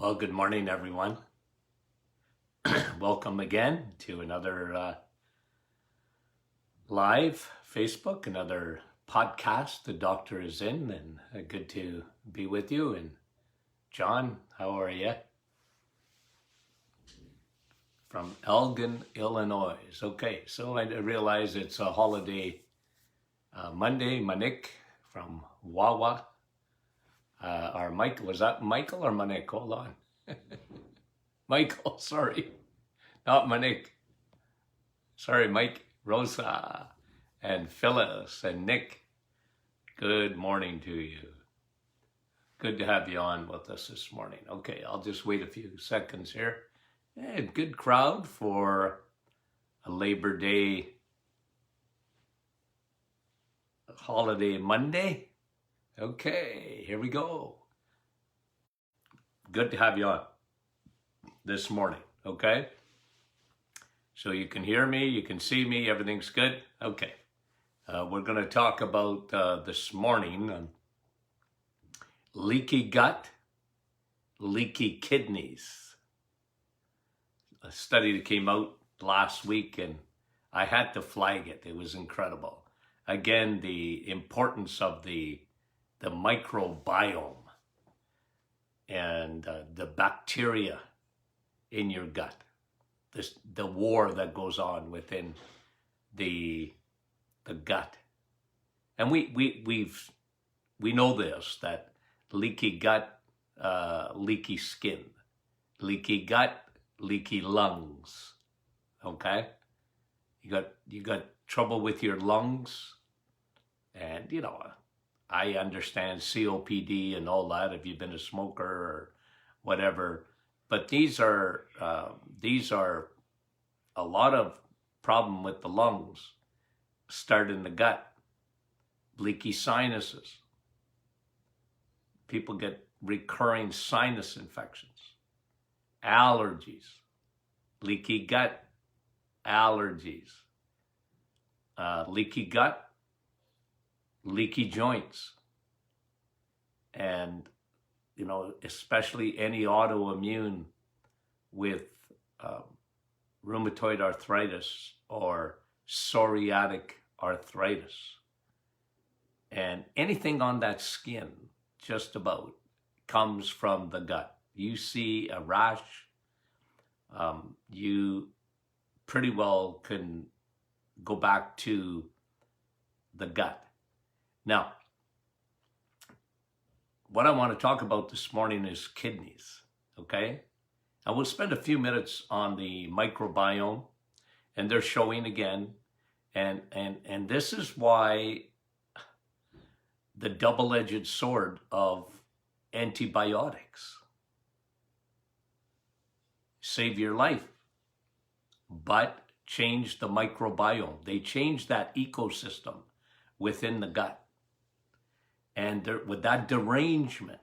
Well, good morning, everyone. Welcome again to another live Facebook, another podcast. The doctor is in, and good to be with you. And John, how are you? From Elgin, Illinois. Okay, so I realize it's a holiday Monday. Manik from Wawa. Our Mike, was that Michael or Manik? Hold on. Michael, sorry. Not Manik. Sorry, Mike, Rosa, and Phyllis, and Nick. Good morning to you. Good to have you on with us this morning. Okay, I'll just wait a few seconds here. Yeah, good crowd for a Labor Day holiday Monday. Okay, here we go. Good to have you on this morning, okay? So you can hear me, you can see me, everything's good? Okay. We're going to talk about this morning leaky gut, leaky kidneys. A study that came out last week, and I had to flag it. It was incredible. Again, the importance of the microbiome and the bacteria in your gut. The war that goes on within the gut. And we know this, that leaky gut, leaky skin, leaky gut, leaky lungs. Okay? You got trouble with your lungs, and I understand COPD and all that if you've been a smoker or whatever, but these are a lot of problem with the lungs start in the gut. Leaky sinuses. People get recurring sinus infections. Allergies. Leaky gut. Allergies. Leaky gut. Leaky joints. And especially any autoimmune with rheumatoid arthritis or psoriatic arthritis. And anything on that skin, just about, comes from the gut. You see a rash, you pretty well can go back to the gut. Now, what I want to talk about this morning is kidneys, okay? I will spend a few minutes on the microbiome, and they're showing again, and this is why the double-edged sword of antibiotics save your life, but change the microbiome. They change that ecosystem within the gut. And with that derangement,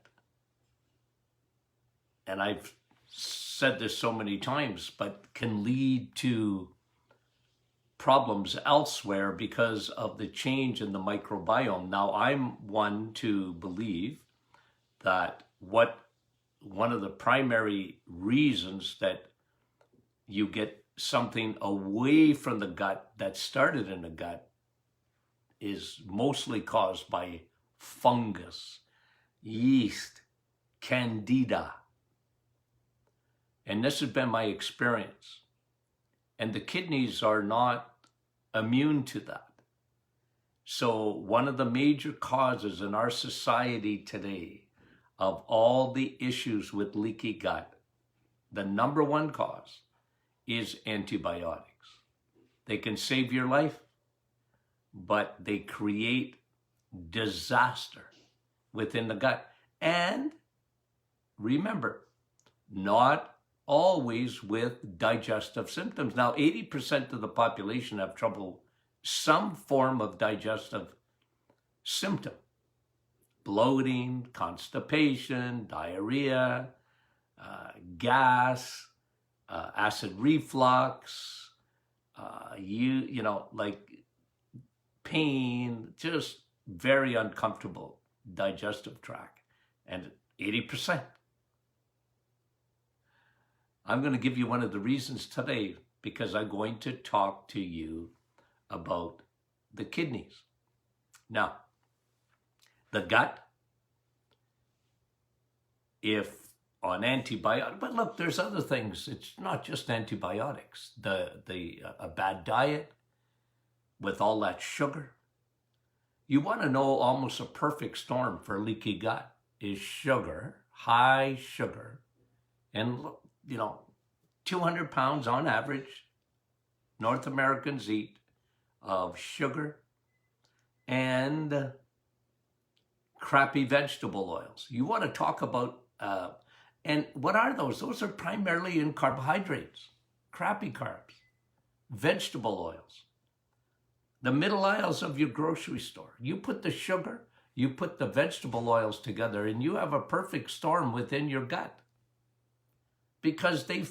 and I've said this so many times, but can lead to problems elsewhere because of the change in the microbiome. Now, I'm one to believe that one of the primary reasons that you get something away from the gut that started in the gut is mostly caused by fungus, yeast, candida. And this has been my experience. And the kidneys are not immune to that. So one of the major causes in our society today of all the issues with leaky gut, the number one cause is antibiotics. They can save your life, but they create disaster within the gut. And remember, not always with digestive symptoms. Now, 80% of the population have trouble, some form of digestive symptom. Bloating, constipation, diarrhea, gas, acid reflux, like pain, just very uncomfortable digestive tract. And 80%. I'm going to give you one of the reasons today because I'm going to talk to you about the kidneys. Now, the gut, if on antibiotics, but look, there's other things. It's not just antibiotics. A bad diet with all that sugar. You want to know almost a perfect storm for leaky gut is sugar, high sugar, and 200 pounds on average, North Americans eat of sugar and crappy vegetable oils. You want to talk about, and what are those? Those are primarily in carbohydrates, crappy carbs, vegetable oils. The middle aisles of your grocery store. You put the sugar, you put the vegetable oils together, and you have a perfect storm within your gut. Because they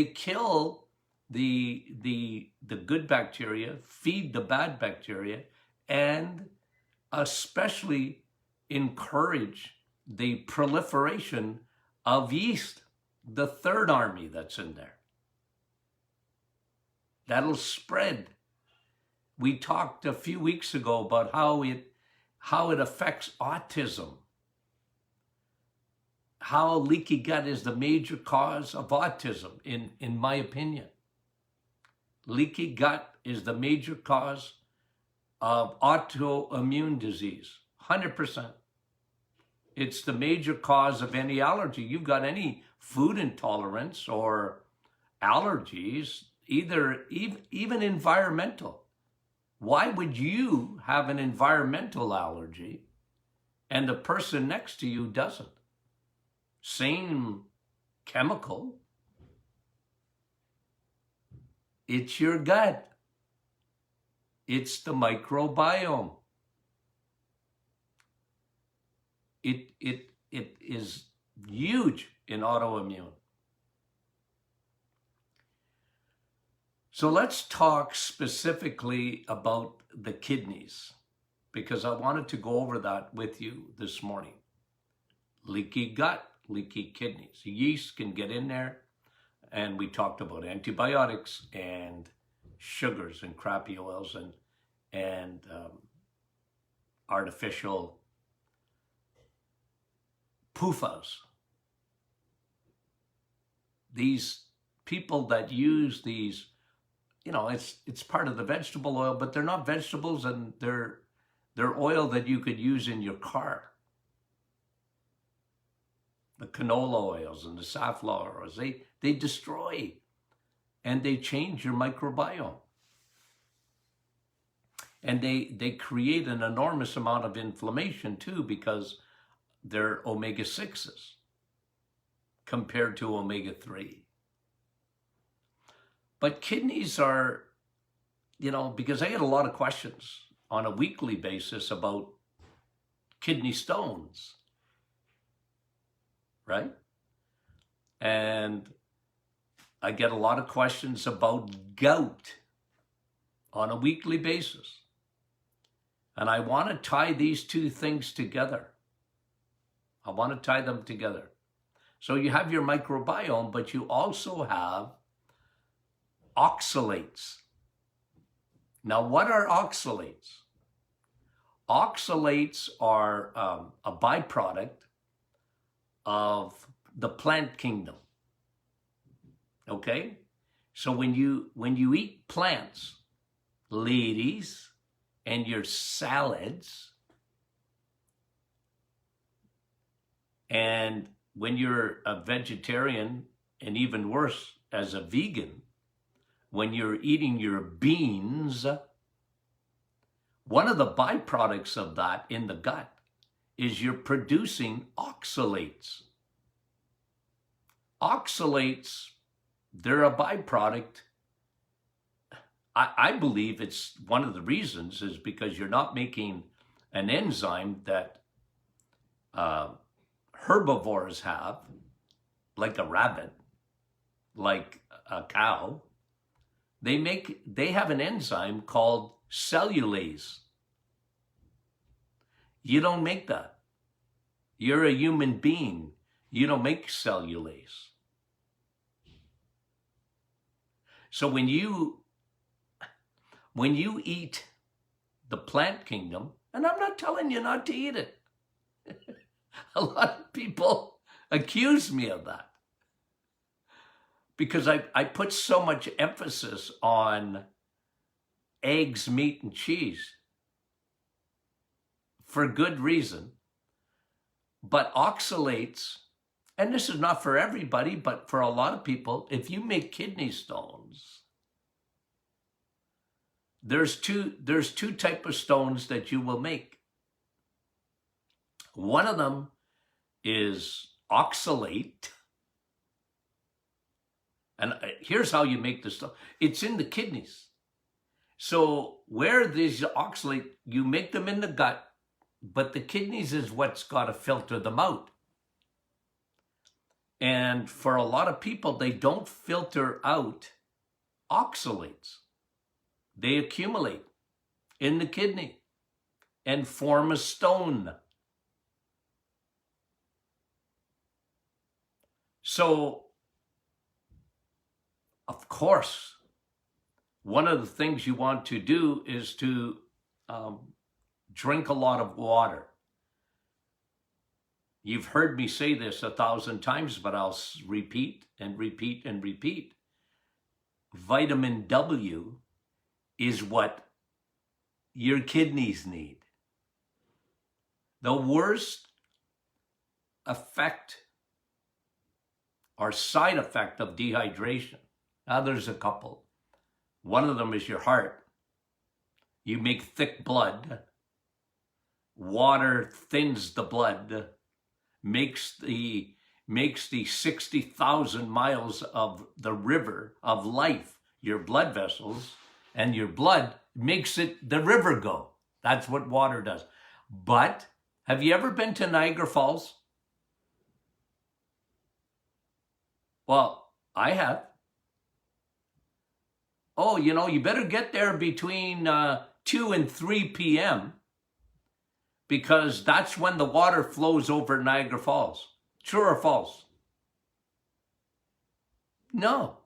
kill the good bacteria, feed the bad bacteria, and especially encourage the proliferation of yeast, the third army that's in there. That'll spread. We talked a few weeks ago about how it affects autism. How leaky gut is the major cause of autism, in my opinion. Leaky gut is the major cause of autoimmune disease, 100%. It's the major cause of any allergy. You've got any food intolerance or allergies, even environmental. Why would you have an environmental allergy and the person next to you doesn't? Same chemical. It's your gut. It's the microbiome. It is huge in autoimmune. So let's talk specifically about the kidneys, because I wanted to go over that with you this morning. Leaky gut, leaky kidneys. Yeast can get in there, and we talked about antibiotics and sugars and crappy oils and artificial PUFAs. These people that use these, it's part of the vegetable oil, but they're not vegetables, and they're oil that you could use in your car. The canola oils and the safflower oils, they destroy and they change your microbiome. And they create an enormous amount of inflammation too, because they're omega-6s compared to omega-3. But kidneys are, because I get a lot of questions on a weekly basis about kidney stones, right? And I get a lot of questions about gout on a weekly basis. And I want to tie these two things together. I want to tie them together. So you have your microbiome, but you also have oxalates. Now, what are oxalates? Oxalates are a byproduct of the plant kingdom. Okay? So when you eat plants, ladies, and your salads, and when you're a vegetarian, and even worse, as a vegan, when you're eating your beans, one of the byproducts of that in the gut is you're producing oxalates. Oxalates, they're a byproduct. I believe it's one of the reasons is because you're not making an enzyme that herbivores have, like a rabbit, like a cow. They have an enzyme called cellulase. You don't make that. You're a human being. You don't make cellulase. So when you eat the plant kingdom, and I'm not telling you not to eat it. A lot of people accuse me of that because I put so much emphasis on eggs, meat, and cheese for good reason. But oxalates, and this is not for everybody, but for a lot of people, if you make kidney stones, there's two types of stones that you will make. One of them is oxalate. And here's how you make the stone. It's in the kidneys. So where these oxalate, you make them in the gut, but the kidneys is what's got to filter them out. And for a lot of people, they don't filter out oxalates. They accumulate in the kidney and form a stone. So, of course, one of the things you want to do is to drink a lot of water. You've heard me say this 1,000 times, but I'll repeat and repeat and repeat. Vitamin W is what your kidneys need. The worst effect or side effect of dehydration, now there's a couple. One of them is your heart. You make thick blood. Water thins the blood, makes the 60,000 miles of the river of life, your blood vessels, and your blood makes it the river go. That's what water does. But have you ever been to Niagara Falls? Well, I have. Oh, you better get there between 2 and 3 p.m. because that's when the water flows over Niagara Falls. True or false? No,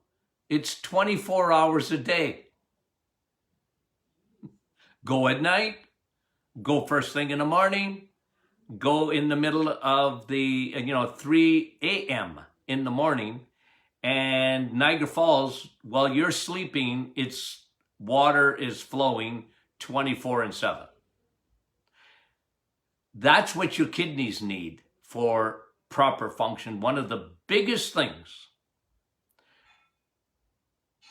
it's 24 hours a day. Go at night, go first thing in the morning, go in the middle of the, 3 a.m. in the morning, and Niagara Falls, while you're sleeping, its water is flowing 24/7. That's what your kidneys need for proper function. One of the biggest things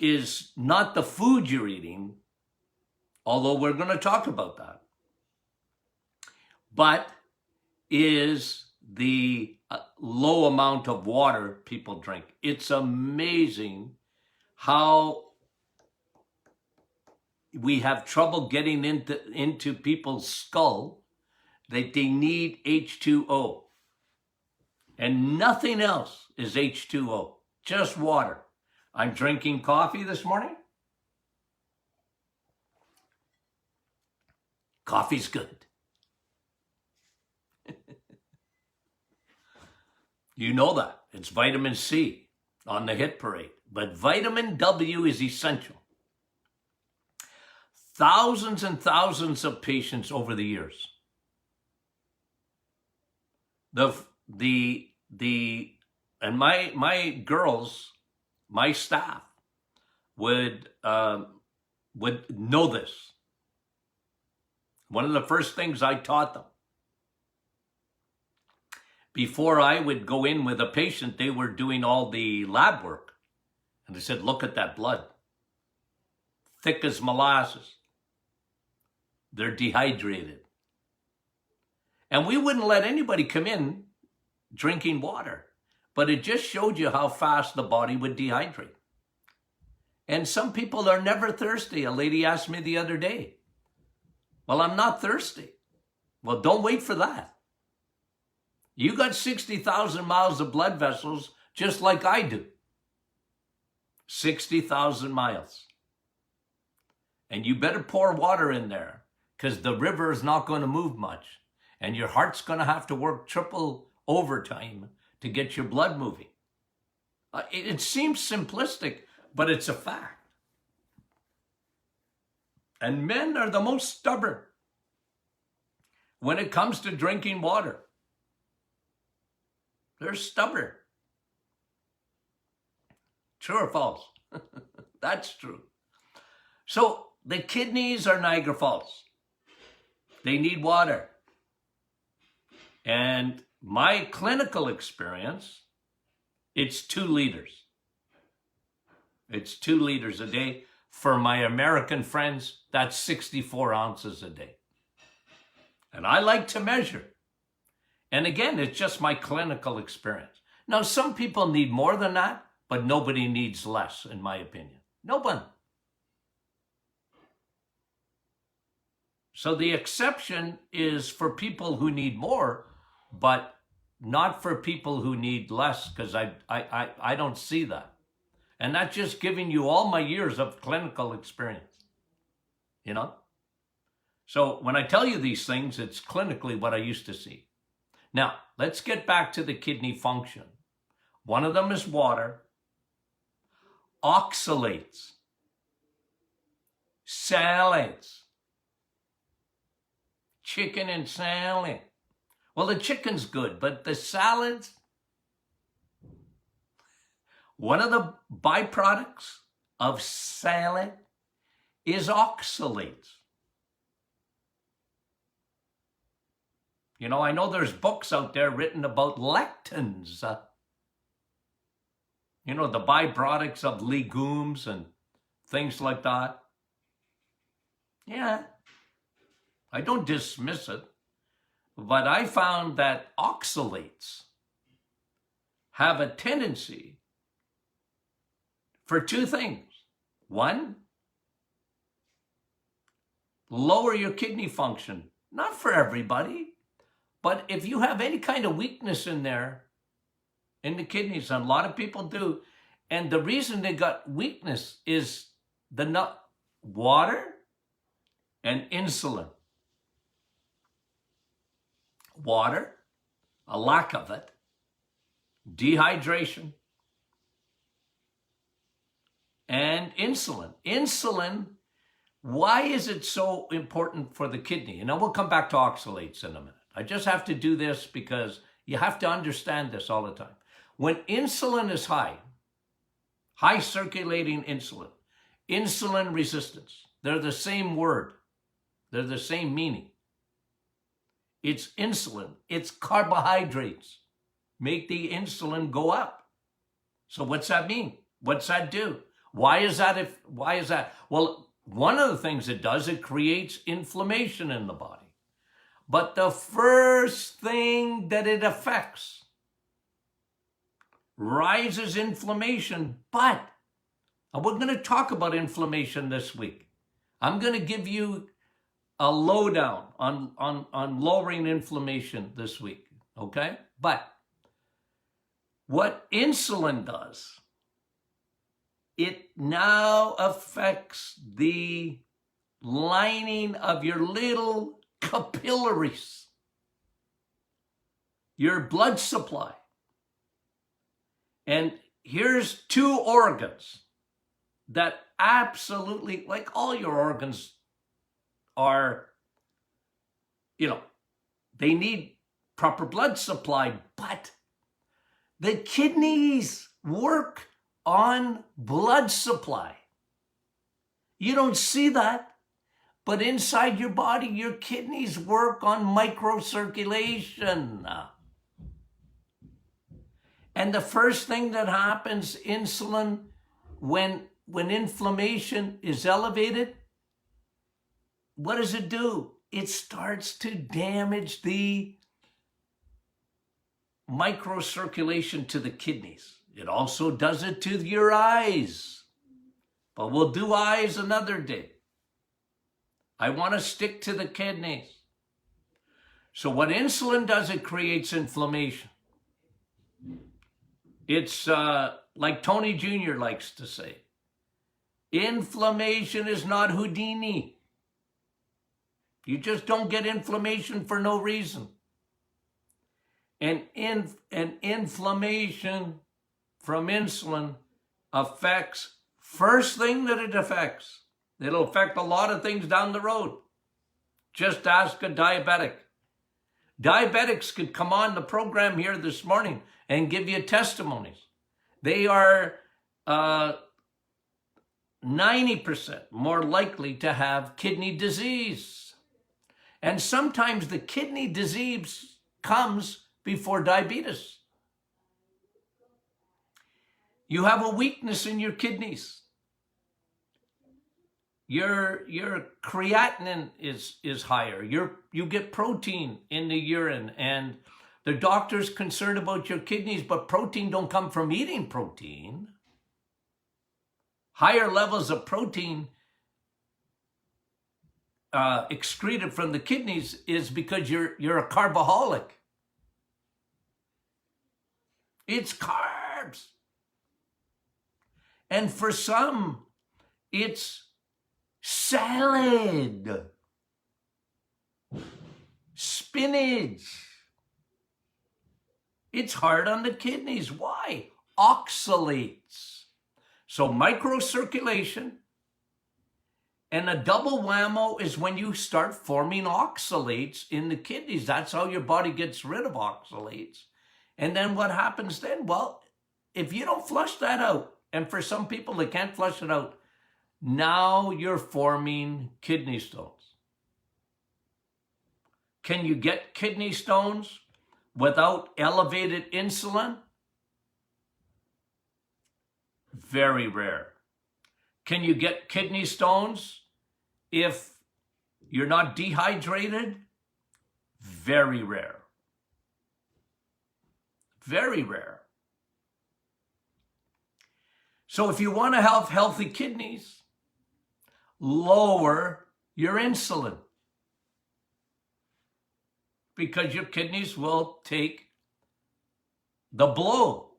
is not the food you're eating, although we're going to talk about that, but is the low amount of water people drink. It's amazing how we have trouble getting into people's skull that they need H2O. And nothing else is H2O, just water. I'm drinking coffee this morning. Coffee's good. You know that. It's vitamin C on the hit parade. But vitamin W is essential. Thousands and thousands of patients over the years. And my girls, my staff would know this. One of the first things I taught them, before I would go in with a patient, they were doing all the lab work. And I said, look at that blood. Thick as molasses. They're dehydrated. And we wouldn't let anybody come in drinking water. But it just showed you how fast the body would dehydrate. And some people are never thirsty. A lady asked me the other day, well, I'm not thirsty. Well, don't wait for that. You got 60,000 miles of blood vessels just like I do. 60,000 miles. And you better pour water in there because the river is not going to move much. And your heart's going to have to work triple overtime to get your blood moving. It seems simplistic, but it's a fact. And men are the most stubborn when it comes to drinking water. They're stubborn. True or false? That's true. So the kidneys are Niagara Falls. They need water. And my clinical experience, it's 2 liters. It's 2 liters a day. For my American friends, that's 64 ounces a day. And I like to measure. And again, it's just my clinical experience. Now, some people need more than that, but nobody needs less, in my opinion. No one. So the exception is for people who need more, but not for people who need less, because I don't see that. And that's just giving you all my years of clinical experience, you know? So when I tell you these things, it's clinically what I used to see. Now, let's get back to the kidney function. One of them is water, oxalates, salads, chicken and salad. Well, the chicken's good, but the salads, one of the byproducts of salad is oxalates. You know, I know there's books out there written about lectins, you know, the byproducts of legumes and things like that. Yeah, I don't dismiss it, but I found that oxalates have a tendency for 2 things. 1, lower your kidney function. Not for everybody, but if you have any kind of weakness in there, in the kidneys, and a lot of people do, and the reason they got weakness is the water and insulin. Water, a lack of it, dehydration, and insulin. Insulin, why is it so important for the kidney? And then we'll come back to oxalates in a minute. I just have to do this because you have to understand this all the time. When insulin is high circulating insulin, insulin resistance, they're the same word. They're the same meaning. It's insulin. It's carbohydrates. Make the insulin go up. So what's that mean? What's that do? Why is that? Well, one of the things it does, it creates inflammation in the body. But the first thing that it affects rises inflammation. But we're going to talk about inflammation this week. I'm going to give you a lowdown on lowering inflammation this week, okay? But what insulin does, it now affects the lining of your little capillaries, your blood supply. And here's 2 organs that absolutely, like all your organs are, you know, they need proper blood supply, but the kidneys work on blood supply. You don't see that, but inside your body, your kidneys work on microcirculation. And the first thing that happens, insulin, when inflammation is elevated, what does it do? It starts to damage the microcirculation to the kidneys. It also does it to your eyes. But we'll do eyes another day. I want to stick to the kidneys. So what insulin does, it creates inflammation. It's like Tony Jr. likes to say, inflammation is not Houdini. You just don't get inflammation for no reason. And inflammation from insulin affects, first thing that it affects, It'll affect a lot of things down the road. Just ask a diabetic. Diabetics could come on the program here this morning and give you testimonies. They are 90% more likely to have kidney disease. And sometimes the kidney disease comes before diabetes. You have a weakness in your kidneys. Your creatinine is higher. You get protein in the urine, and the doctor's concerned about your kidneys, but protein don't come from eating protein. Higher levels of protein excreted from the kidneys is because you're a carboholic. It's carbs. And for some, it's salad, spinach. It's hard on the kidneys. Why? Oxalates. So microcirculation, and a double whammo is when you start forming oxalates in the kidneys. That's how your body gets rid of oxalates. And then what happens then? Well, if you don't flush that out, and for some people they can't flush it out, now you're forming kidney stones. Can you get kidney stones without elevated insulin? Very rare. Can you get kidney stones if you're not dehydrated? Very rare. Very rare. So if you want to have healthy kidneys, lower your insulin, because your kidneys will take the blow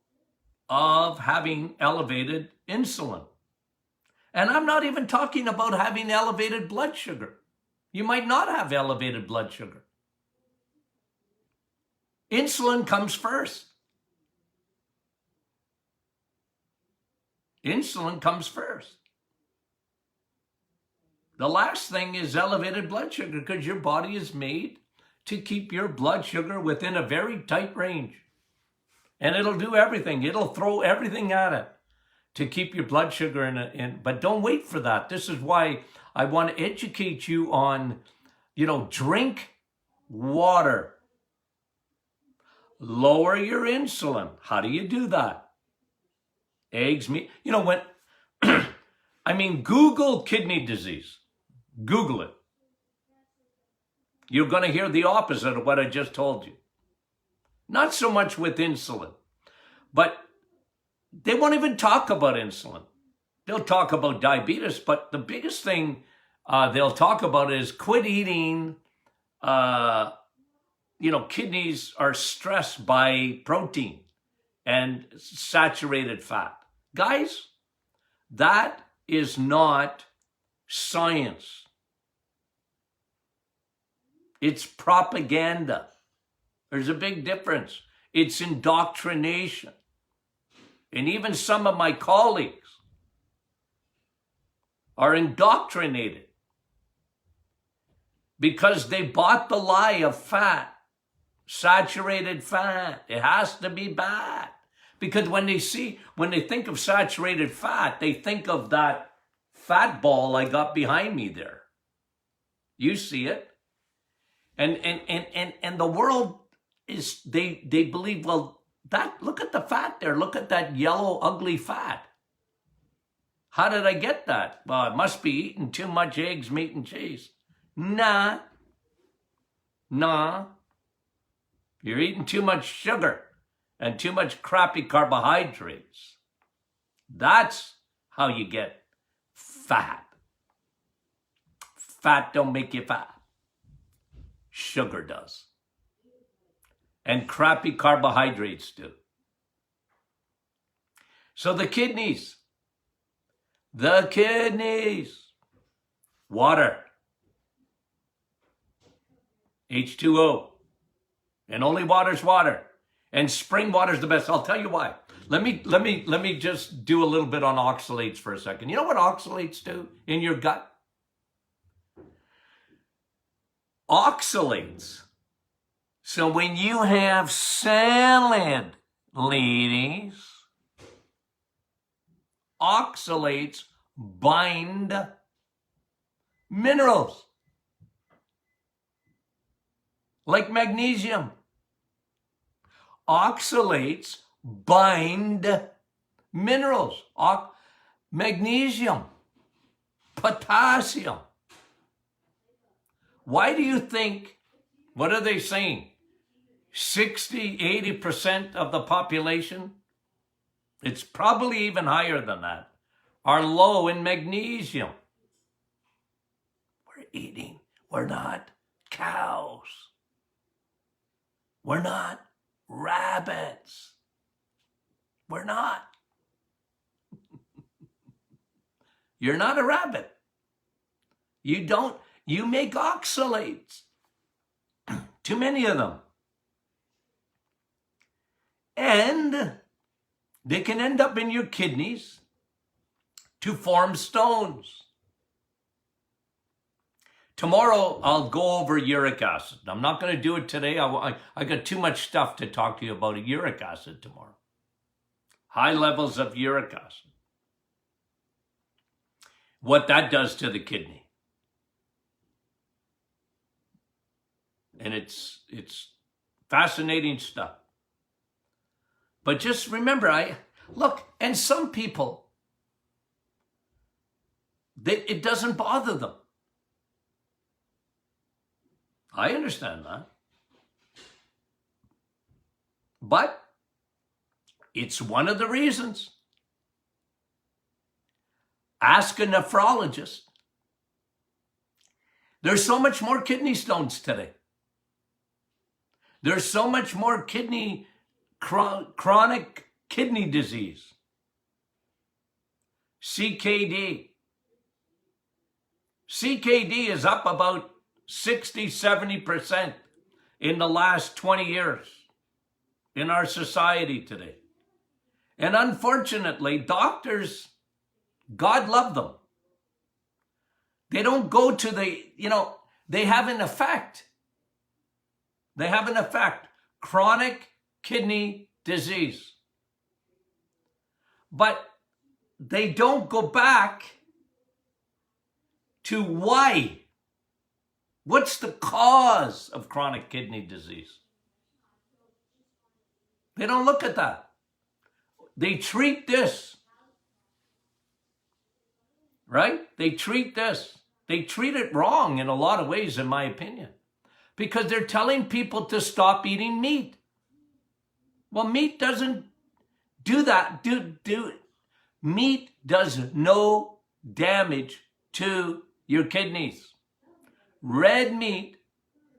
of having elevated insulin. And I'm not even talking about having elevated blood sugar. You might not have elevated blood sugar. Insulin comes first. Insulin comes first. The last thing is elevated blood sugar, because your body is made to keep your blood sugar within a very tight range. And it'll do everything. It'll throw everything at it to keep your blood sugar in. But don't wait for that. This is why I want to educate you on, drink water. Lower your insulin. How do you do that? Eggs, meat. Google kidney disease. Google it. You're going to hear the opposite of what I just told you. Not so much with insulin, but they won't even talk about insulin. They'll talk about diabetes, but the biggest thing they'll talk about is quit eating. Kidneys are stressed by protein and saturated fat. Guys, that is not science. It's propaganda. There's a big difference. It's indoctrination. And even some of my colleagues are indoctrinated because they bought the lie of fat, saturated fat. It has to be bad. Because when they think of saturated fat, they think of that fat ball I got behind me there. You see it. And the world is, they believe, well, look at the fat there. Look at that yellow, ugly fat. How did I get that? Well, it must be eating too much eggs, meat, and cheese. Nah. You're eating too much sugar and too much crappy carbohydrates. That's how you get fat. Fat don't make you fat. Sugar does. And crappy carbohydrates do. So the kidneys. Water. H2O. And only water's water. And spring water's the best. I'll tell you why. Let me just do a little bit on oxalates for a second. You know what oxalates do in your gut? oxalates. So when you have salad, ladies, oxalates bind minerals like magnesium. Oxalates bind minerals, magnesium, potassium. Why do you think, what are they saying? 60, 80% of the population, it's probably even higher than that, are low in magnesium. We're not cows. We're not rabbits. We're not. You're not a rabbit. You make oxalates. Too many of them. And they can end up in your kidneys to form stones. Tomorrow, I'll go over uric acid. I'm not going to do it today. I got too much stuff to talk to you about uric acid tomorrow. High levels of uric acid. What that does to the kidney. And it's fascinating stuff. But just remember, and some people, it doesn't bother them. I understand that. But it's one of the reasons. Ask a nephrologist. There's so much more kidney stones today. There's so much more chronic kidney disease. CKD. CKD is up about 60, 70% in the last 20 years in our society today. And unfortunately, doctors, God love them. They don't go to they have an effect. They have an effect. Chronic kidney disease. But they don't go back to why. What's the cause of chronic kidney disease? They don't look at that. They treat this. Right? They treat this. They treat it wrong in a lot of ways, in my opinion. Because they're telling people to stop eating meat. Well, meat doesn't do that. Meat does no damage to your kidneys. Red meat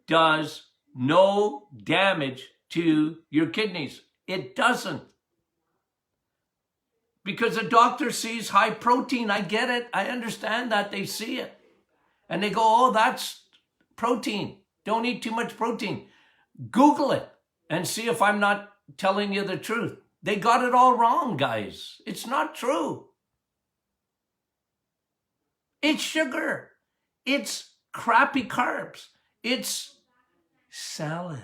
does no damage to your kidneys. It doesn't. Because a doctor sees high protein. I get it. I understand that. They see it. And they go, oh, that's protein. Don't eat too much protein. Google it and see if I'm not telling you the truth. They got it all wrong, guys. It's not true. It's sugar. It's crappy carbs. It's salad.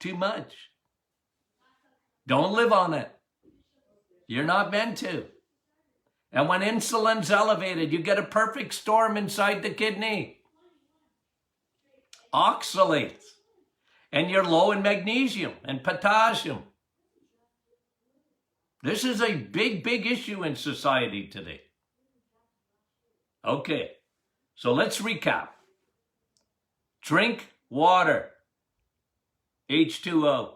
Too much. Don't live on it. You're not meant to. And when insulin's elevated, you get a perfect storm inside the kidney. Oxalates. And you're low in magnesium and potassium. This is a big, big issue in society today. Okay, so let's recap. Drink water. H2O.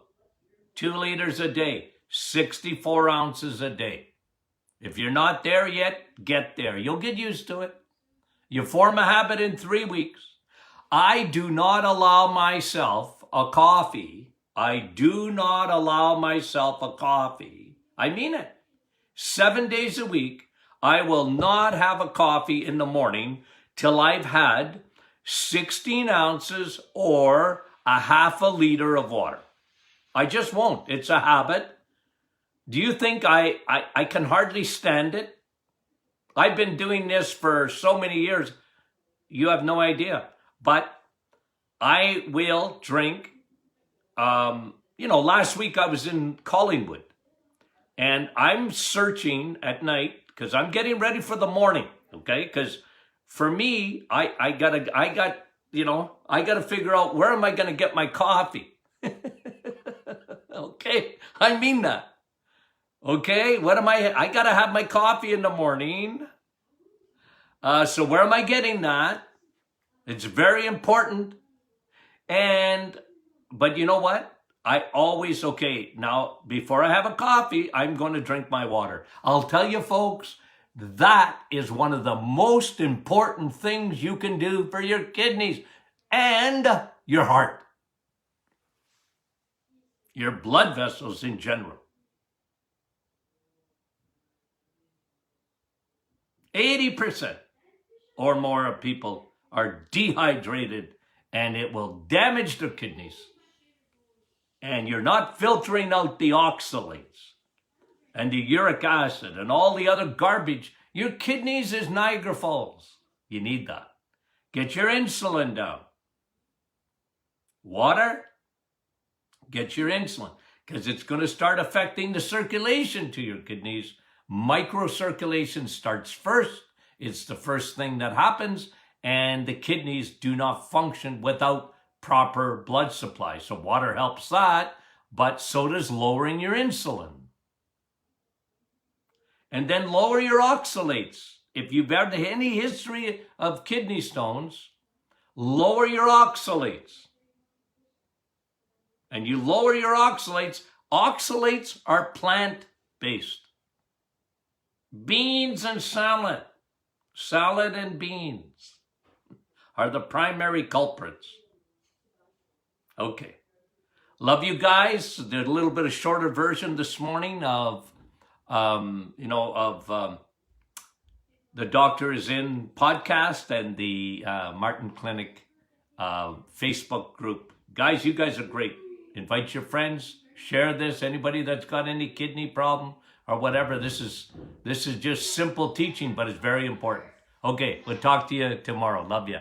2 liters a day. 64 ounces a day. If you're not there yet, get there. You'll get used to it. You form a habit in 3 weeks. I do not allow myself a coffee. I do not allow myself a coffee. I mean it. 7 days a week, I will not have a coffee in the morning till I've had 16 ounces or a half a liter of water. I just won't. It's a habit. Do you think I can hardly stand it? I've been doing this for so many years. You have no idea. But I will drink. Last week I was in Collingwood, and I'm searching at night because I'm getting ready for the morning. Okay, because for me, I gotta figure out where am I gonna get my coffee. Okay, I mean that. Okay, I gotta have my coffee in the morning. So where am I getting that? It's very important. But you know what? I always, now before I have a coffee, I'm going to drink my water. I'll tell you folks, that is one of the most important things you can do for your kidneys and your heart. Your blood vessels in general. 80% or more of people are dehydrated, and it will damage their kidneys. And you're not filtering out the oxalates and the uric acid and all the other garbage. Your kidneys is Niagara Falls. You need that. Get your insulin down. Water, get your insulin, because it's going to start affecting the circulation to your kidneys. Microcirculation starts first. It's the first thing that happens, and the kidneys do not function without proper blood supply. So water helps that, but so does lowering your insulin. And then lower your oxalates. If you've had any history of kidney stones, lower your oxalates. And you lower your oxalates. Oxalates are plant-based. Beans and salad. Salad and beans are the primary culprits. Okay. Love you guys. There's a little bit of shorter version this morning of the Doctor is In podcast and the Martin Clinic Facebook group. Guys, you guys are great. Invite your friends. Share this. Anybody that's got any kidney problem or whatever. This is just simple teaching, but it's very important. Okay, we'll talk to you tomorrow. Love you.